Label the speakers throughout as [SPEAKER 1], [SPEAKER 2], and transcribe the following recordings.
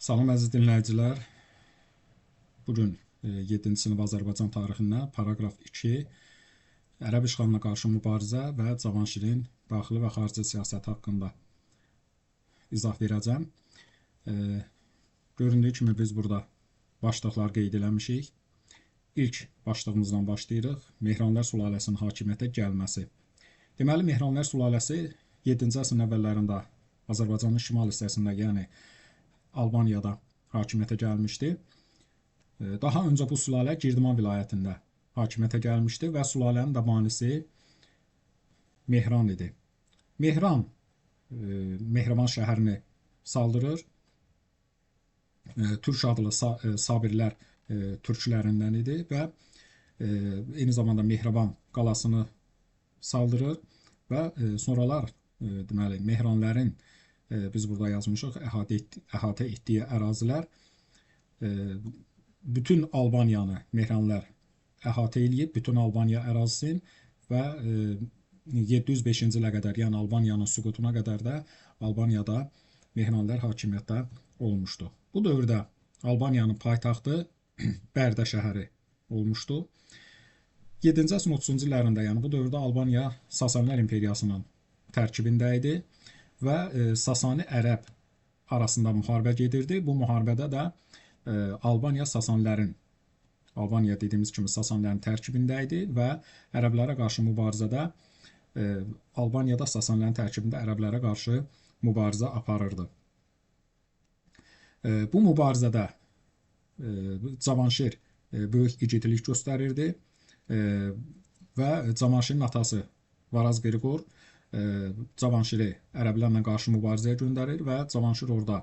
[SPEAKER 1] Salam əziz dinləyicilər. Bugün 7-ci sinif Azərbaycan tarixindən paragraf 2 Ərəb işğalına qarşı mübarizə və Cavanşirin daxili və xarici siyasəti haqqında izah verəcəm. Göründüyü kimi biz burada başlıqlar qeyd eləmişik. İlk başlığımızdan başlayırıq. Mehranlər sülaləsinin hakimiyyətə gəlməsi. Deməli, Mehranlər sülaləsi 7-ci əsrin əvvəllərində Azərbaycanın şimal hissəsində, yəni Albaniyada hakimiyyətə gəlmişdi. Daha öncə bu sülalə Girdiman vilayətində hakimiyyətə gəlmişdi və sülalənin də banisi Mehran idi. Mehran Mehraman şəhərini saldırır. Türk adlı Sabirlər türklərindən idi və eyni zamanda Mehraban qalasını saldırır və sonralar deməli Mehranlərin biz burada yazmışıq əhatə etdiyi ərazilər bütün Albaniyanı Mehranlar əhatə eləyib, bütün Albaniya ərazisini və 705-ci ilə qədər, yəni Albaniyanın süqutuna qədər də Albaniyada Mehranlar hakimiyyətdə olmuşdu. Bu dövrdə Albaniyanın paytaxtı Bərdə şəhəri olmuşdu. 7-ci əsrin 30-cu illərində, yəni bu dövrdə Albaniya Sasanilər imperiyasının tərkibində idi və Sasani-Ərəb arasında müharibə gedirdi. Bu müharibədə də Albaniya Sasanilərin, Albaniya dediyimiz kimi Sasanilərin tərkibində idi və ərəblərə qarşı mübarizədə Albaniyada Sasanilərin tərkibində ərəblərə qarşı mübarizə aparırdı. Bu mübarizədə Cavanşir böyük igidlik göstərirdi və Cavanşirin atası Varaz Qriqor Cavanşiri ərəblərlə qarşı mübarizəyə göndərir və Cavanşir orada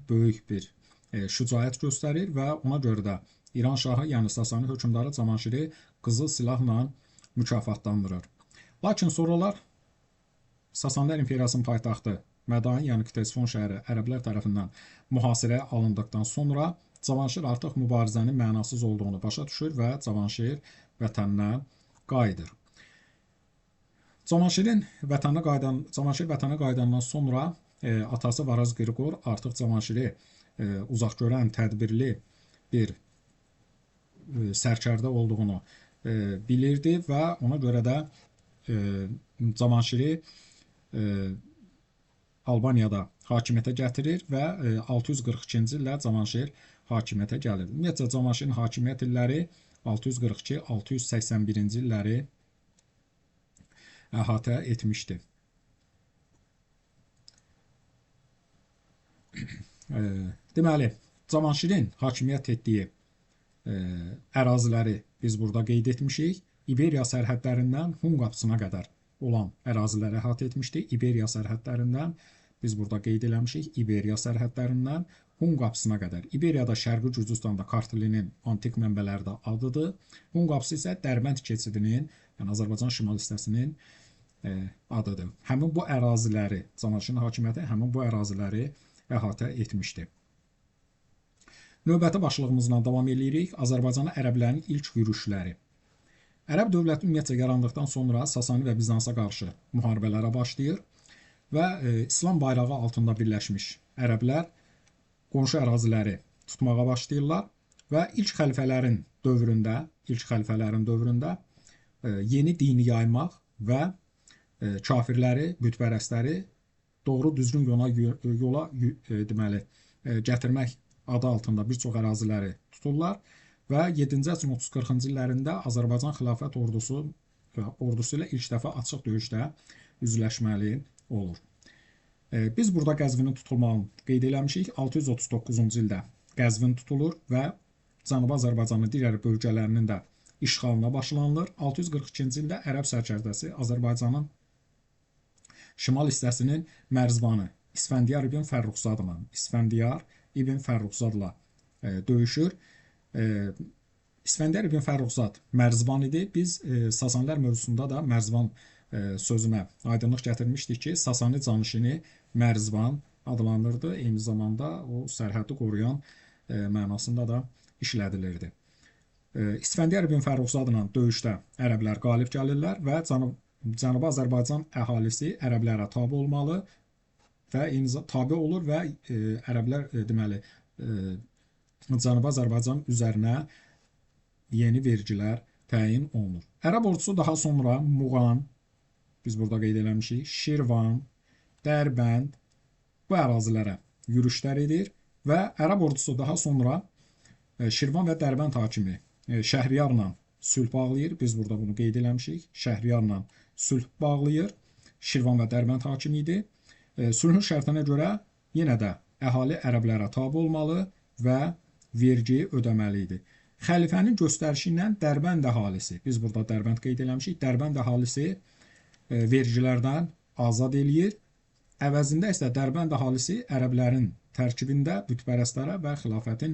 [SPEAKER 1] böyük bir şücaət göstərir və ona görə də İran şahı, yəni Sasani hökmdarı Cavanşiri qızıl silahla mükafatlandırır. Lakin sonralar Sasanilər imperiyasının paytaxtı Mədain, yəni Ktesifon şəhəri ərəblər tərəfindən mühasirəyə alındıqdan sonra Cavanşir artıq mübarizənin mənasız olduğunu başa düşür və Cavanşir vətəninə qayıdır. Cavanşir vətənə qayıdandan sonra atası Varaz Qriqor artıq Cavanşiri uzaqgörən, tədbirli bir sərkərdə olduğunu bilirdi və ona görə də Cavanşiri Albaniyada hakimiyyətə gətirir və 642-ci ildə Cavanşir hakimiyyətə gəlir. Ümumiyyətlə, Cavanşirin hakimiyyət illəri 642-681-ci illəri əhatə etmişdi. Deməli, Cavanşirin hakimiyyət etdiyi əraziləri biz burada qeyd etmişik. İberiya sərhədlərindən Hun qapısına qədər olan əraziləri əhatə etmişdi. İberiya sərhədlərindən biz burada qeyd eləmişik. İberiya sərhədlərindən Hun qapısına qədər. İberiyada Şərqi Gürcüstanda Kartlinin antik mənbələrdə adıdır. Hun qapısı isə Dərbənd keçidinin, yəni Azərbaycan şimal hissəsinin adıdır. Həmin bu əraziləri, Cavanşirin hakimiyyəti həmin bu əraziləri əhatə etmişdi. Növbəti başlığımızla davam edirik. Azərbaycana ərəblərin ilk yürüşləri. Ərəb dövləti ümumiyyətlə yarandıqdan sonra Sasani və Bizansa qarşı müharibələrə başlayır və İslam bayrağı altında birləşmiş ərəblər qonşu əraziləri tutmağa başlayırlar və ilk xəlifələrin dövründə yeni dini yaymaq və kafirləri, bütpərəstləri doğru düzgün yola deməli gətirmək adı altında bir çox əraziləri tuturlar və 7-ci əsrin 30-40-cı illərində Azərbaycan xilafət ordusu ilə ilk dəfə açıq döyüşdə üzləşməli olur. Biz burada Qəzvinin tutulmağını qeyd eləmişik. 639-cu ildə Qəzvin tutulur və Cənubi Azərbaycanın digər bölgələrinin də işğalına başlanılır. 642-ci ildə ərəb sərkərdəsi Azərbaycanın şimal hissəsinin mərzbanı İsfəndiyar ibn Fərruxzadla döyüşür. İsfəndiyar ibn Fərruxzad mərzban idi. Biz Sasanilər mövzusunda da mərzban sözünə aydınlıq gətirmişdik ki, Sasani canişini mərzban adlandırdı. Eyni zamanda o sərhəddi qoruyan mənasında da işlədilirdi. İsfəndiyar ibn Fərruxzadla döyüşdə ərəblər qalib gəlirlər və Cənubi Azərbaycan əhalisi ərəblərə tabe olmalı və eyni tabe olur və ərəblər deməli Cənubi Azərbaycan üzərinə yeni vergilər təyin olunur. Ərəb ordusu daha sonra Muğan, biz burada qeyd eləmişik, Şirvan, Dərbənd bu ərazilərə yürüşlər edir və ərəb ordusu daha sonra Şirvan və Dərbənd hakimi Şəhriyarla sülh bağlayır. Biz burada bunu qeyd eləmişik. Şəhriyarla sülh bağlayır. Şirvan və Dərbənd hakimi idi. Sülhün şərtinə görə yenə də əhali ərəblərə tabe olmalı və vergi ödəməli idi. Xəlifənin göstərişi ilə Dərbənd əhalisi, biz burada Dərbənd qeyd eləmişik, Dərbənd əhalisi vergilərdən azad eləyir. Əvəzində isə Dərbənd əhalisi ərəblərin tərkibində bütpərəstlərə və xilafətin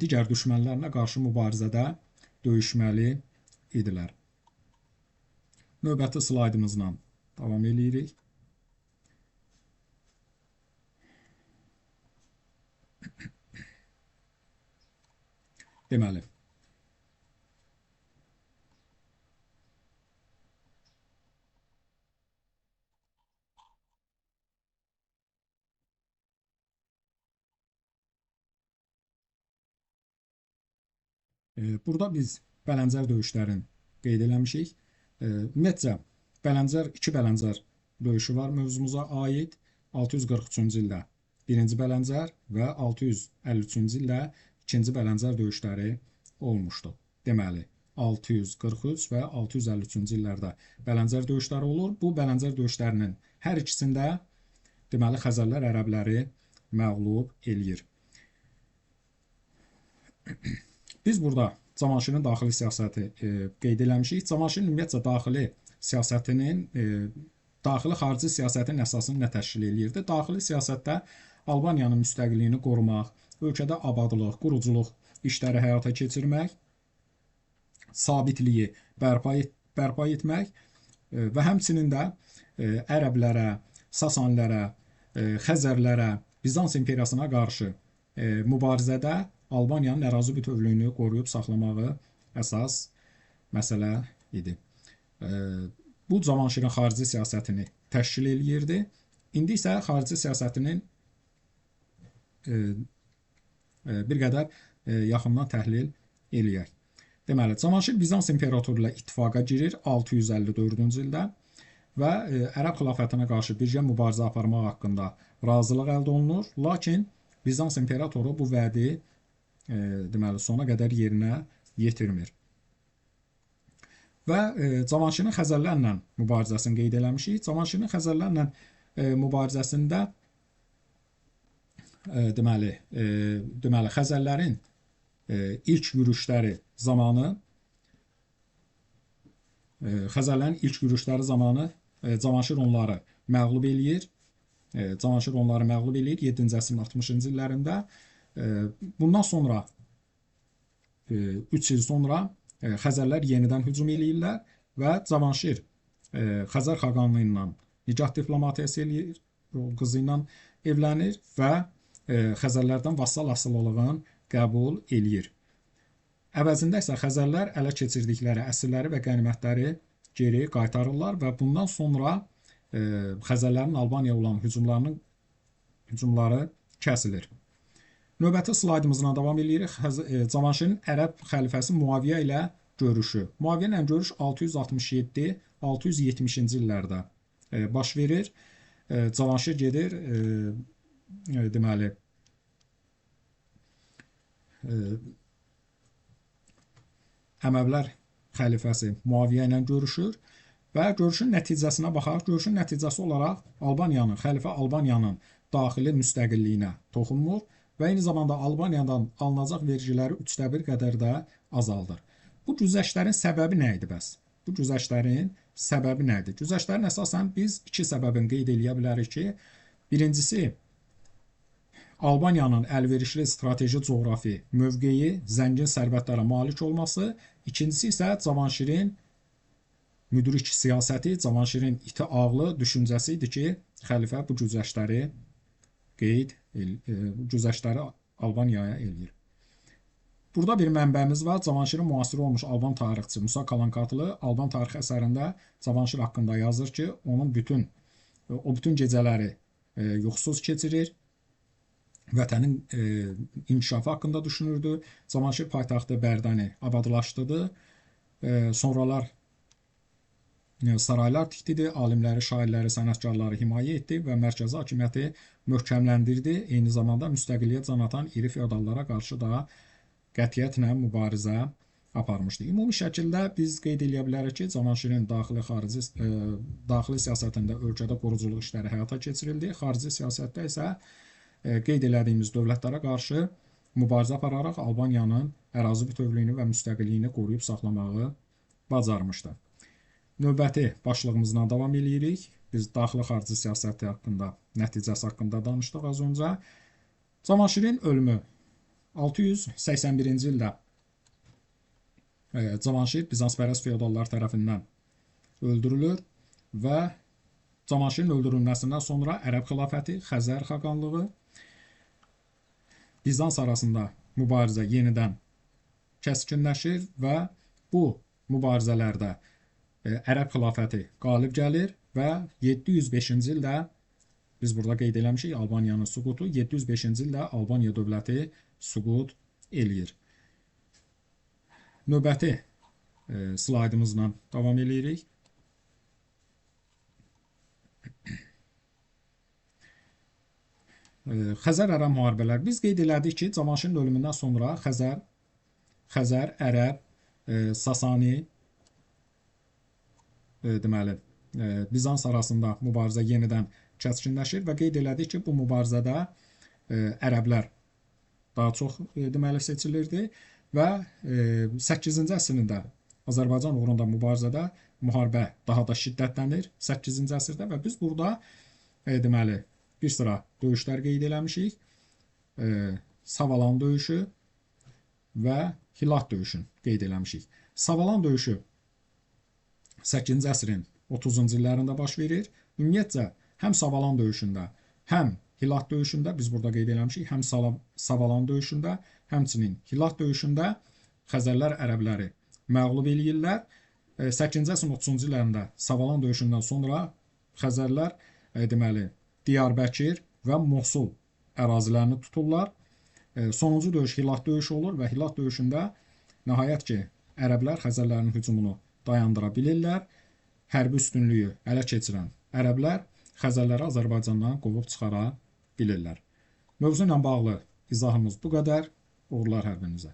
[SPEAKER 1] digər düşmənlərinə qarşı mübarizədə döyüşməli idilər. Növbəti slaydımızla davam edirik. Deməli, burada biz Bələncər döyüşlərini qeyd eləmişik. Ümumiyyətcə, iki Bələncər döyüşü var mövzumuza aid. 643-cü ildə 1-ci Bələncər və 653-cü ildə 2-ci Bələncər döyüşləri olmuşdu. Deməli, 643 və 653-cü illərdə Bələncər döyüşləri olur. Bu Bələncər döyüşlərinin hər ikisində deməli Xəzərlər ərəbləri məğlub eləyir. Biz burada Cavanşirin daxili siyasəti qeyd eləmişik. Cavanşirin ümumiyyətcə daxili siyasətinin, daxili-xarici siyasətin əsasını nə təşkil eləyirdi? Daxili siyasətdə Albaniyanın müstəqilliyini qorumaq, ölkədə abadlıq, quruculuq işləri həyata keçirmək, sabitliyi bərpa etmək və həmçinin də ərəblərə, Sasanilərə, Xəzərlərə, Bizans imperiyasına qarşı mübarizədə Albaniyanın ərazi bütövlüyünü qoruyub saxlamağı əsas məsələ idi. Bu Cavanşirin xarici siyasətini təşkil eləyirdi. İndi isə xarici siyasətinin bir qədər yaxından təhlil eləyək. Deməli, Cavanşir Bizans imperatoru ilə ittifaqa girir 654-cü ildə və Ərəb xilafətinə qarşı birgə mübarizə aparmaq haqqında razılıq əldə olunur. Lakin Bizans imperatoru bu vədi deməli sona qədər yerinə yetirmir. Və Cavanşirin Xəzərlərlə mübarizəsini qeyd eləmişik. Cavanşirin Xəzərlərlə mübarizəsində deməli Xəzərlərin ilk yürüşləri zamanı Cavanşir onları məğlub eləyir. 7-ci əsrin 60-cı illərində. Bundan sonra 3 il sonra Xəzərlər yenidən hücum eləyirlər və Cavanşir Xəzər xaqanlığı ilə nikah diplomatiyası eləyir, qızı ilə evlənir və Xəzərlərdən vassal asılılığını qəbul eləyir. Əvəzində isə Xəzərlər ələ keçirdikləri əsirləri və qənimətləri geri qaytarırlar və bundan sonra Xəzərlərin Albaniyaya olan hücumları kəsilir. Növbəti slaydımızla davam edirik. Cavanşirin ərəb xəlifəsi Muaviyə ilə görüşü. Muaviyə ilə görüş 667-670-ci illərdə baş verir. Cavanşir gedir, deməli, Əməvilər xəlifəsi Muaviyə ilə görüşür və görüşün nəticəsinə baxaraq, görüşün nəticəsi olaraq xəlifə Albaniyanın daxili müstəqilliyinə toxunmur və eyni zamanda Albaniyadan alınacaq vergiləri 1/3 qədər də azaldır. Bu güzəştlərin səbəbi nə idi bəs? Bu güzəştlərin səbəbi nə idi? Güzəştlərin əsasən biz iki səbəbini qeyd edə bilərik ki, birincisi Albaniyanın əlverişli strateji coğrafi mövqeyi, zəngin sərvətlərə malik olması, ikincisi isə Cavanşirin müdrik siyasəti, Cavanşirin iti ağlı düşüncəsi idi ki, xəlifə bu güzəştləri Albaniyaya eləyir. Burada bir mənbəmiz var. Cavanşirin müasiri olmuş Alban tarixçi Musa Kalankatlı Alban tarix əsərində Cavanşir haqqında yazır ki, o bütün gecələri yuxusuz keçirir. Vətənin inkişafı haqqında düşünürdü. Cavanşir paytaxtı Bərdəni abadlaşdırdı. Sonralar saraylar tikdi, alimləri, şairləri, sənətkarları himayə etdi və mərkəzi hakimiyyəti möhkəmləndirdi. Eyni zamanda müstəqilliyə can atan iri feodallara qarşı da qətiyyətlə mübarizə aparmışdı. Ümumi şəkildə biz qeyd edə bilərik ki, Cavanşirin daxili siyasətində ölkədə quruculuq işləri həyata keçirildi. Xarici siyasətdə isə qeyd elədiyimiz dövlətlərə qarşı mübarizə apararaq Albaniyanın ərazi bütövlüyünü və müstəqilliyini qoruyub saxlamağı bacarmışdı. Növbəti başlığımızla davam edirik. Biz daxili-xarici siyasəti haqqında, nəticəsi haqqında danışdıq az öncə. Cavanşirin ölümü 681-ci ildə Cavanşir Bizanspərəst feodallar tərəfindən öldürülür və Cavanşirin öldürülməsindən sonra Ərəb xilafəti, Xəzər xaqanlığı, Bizans arasında mübarizə yenidən kəskinləşir və bu mübarizələrdə Ərəb xilafəti qalib gəlir və 705-ci ildə biz burada qeyd eləmişik Albaniyanın süqutu, 705-ci ildə Albaniya dövləti süqut eləyir. Növbəti slaydımızla davam edirik. Xəzər-Ərəb müharibələri. Biz qeyd elədik ki, Cavanşirin ölümündən sonra Xəzər, Ərəb, Sasani, deməli, Bizans arasında mübarizə yenidən kəskinləşir və qeyd elədik ki, bu mübarizədə ərəblər daha çox deməli seçilirdi və 8-ci əsrində Azərbaycan uğrunda mübarizədə müharibə daha da şiddətlənir 8-ci əsrdə və biz burada deməli bir sıra döyüşlər qeyd eləmişik. Savalan döyüşü və Hilat döyüşünü qeyd eləmişik. Savalan döyüşü 8-ci əsrin 30-cu illərində baş verir. Ümumiyyətcə, həm Savalan döyüşündə, həm Hilat döyüşündə, biz burada qeyd eləmişik, həm Savalan döyüşündə, həmçinin Hilat döyüşündə Xəzərlər ərəbləri məğlub eləyirlər. 8-ci əsrin 30-cu illərində Savalan döyüşündən sonra Xəzərlər deməli Diyarbəkir və Mosul ərazilərini tuturlar. Sonuncu döyüş Hilat döyüşü olur və Hilat döyüşündə nəhayət ki, ərəblər Xəzərlərin hücumunu dayandıra bilirlər. Hərbi üstünlüyü ələ keçirən ərəblər Xəzərləri Azərbaycandan qovub çıxara bilirlər. Mövzu ilə bağlı izahımız bu qədər. Uğurlar hərbinizə.